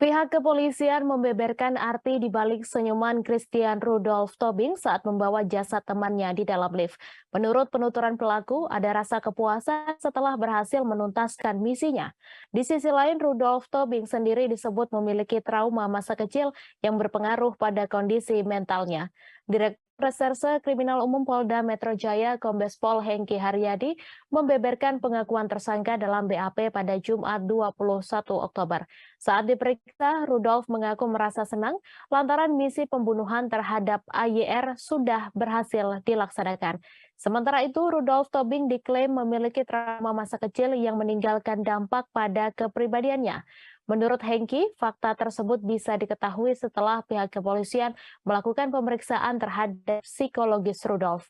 Pihak kepolisian membeberkan arti di balik senyuman Christian Rudolph Tobing saat membawa jasad temannya di dalam lift. Menurut penuturan pelaku, ada rasa kepuasan setelah berhasil menuntaskan misinya. Di sisi lain, Rudolph Tobing sendiri disebut memiliki trauma masa kecil yang berpengaruh pada kondisi mentalnya. Direktur Reserse Kriminal Umum Polda Metro Jaya, Kombes Pol Hengki Haryadi, membeberkan pengakuan tersangka dalam BAP pada Jumat 21 Oktober. Saat diperiksa, Rudolf mengaku merasa senang lantaran misi pembunuhan terhadap AYR sudah berhasil dilaksanakan. Sementara itu, Rudolf Tobing diklaim memiliki trauma masa kecil yang meninggalkan dampak pada kepribadiannya. Menurut Hengki, fakta tersebut bisa diketahui setelah pihak kepolisian melakukan pemeriksaan terhadap psikologis Rudolf.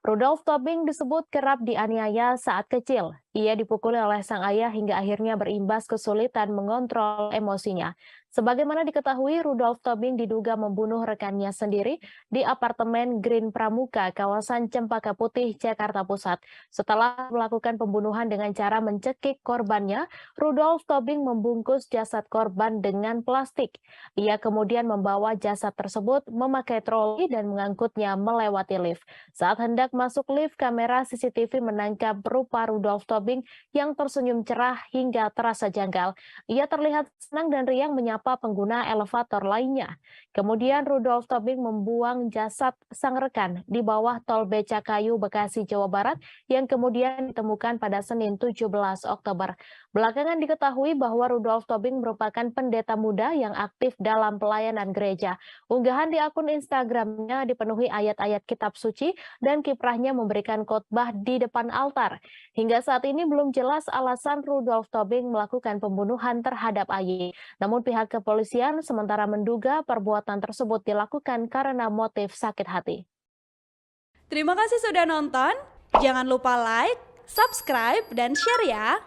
Rudolf Tobing disebut kerap dianiaya saat kecil. Ia dipukuli oleh sang ayah hingga akhirnya berimbas kesulitan mengontrol emosinya. Sebagaimana diketahui, Rudolf Tobing diduga membunuh rekannya sendiri di apartemen Green Pramuka, kawasan Cempaka Putih, Jakarta Pusat. Setelah melakukan pembunuhan dengan cara mencekik korbannya, Rudolf Tobing membungkus jasad korban dengan plastik. Ia kemudian membawa jasad tersebut memakai troli dan mengangkutnya melewati lift. Saat hendak masuk lift, kamera CCTV menangkap rupa Rudolf Tobing yang tersenyum cerah hingga terasa janggal. Ia terlihat senang dan riang menyapa pengguna elevator lainnya. Kemudian Rudolf Tobing membuang jasad sang rekan di bawah tol Becakayu, Bekasi, Jawa Barat yang kemudian ditemukan pada Senin 17 Oktober. Belakangan diketahui bahwa Rudolf Tobing merupakan pendeta muda yang aktif dalam pelayanan gereja. Unggahan di akun Instagramnya dipenuhi ayat-ayat kitab suci dan kiprahnya memberikan khotbah di depan altar. Hingga saat ini belum jelas alasan Rudolf Tobing melakukan pembunuhan terhadap AY. Namun pihak kepolisian sementara menduga perbuatan tersebut dilakukan karena motif sakit hati. Terima kasih sudah nonton. Jangan lupa like, subscribe, dan share ya.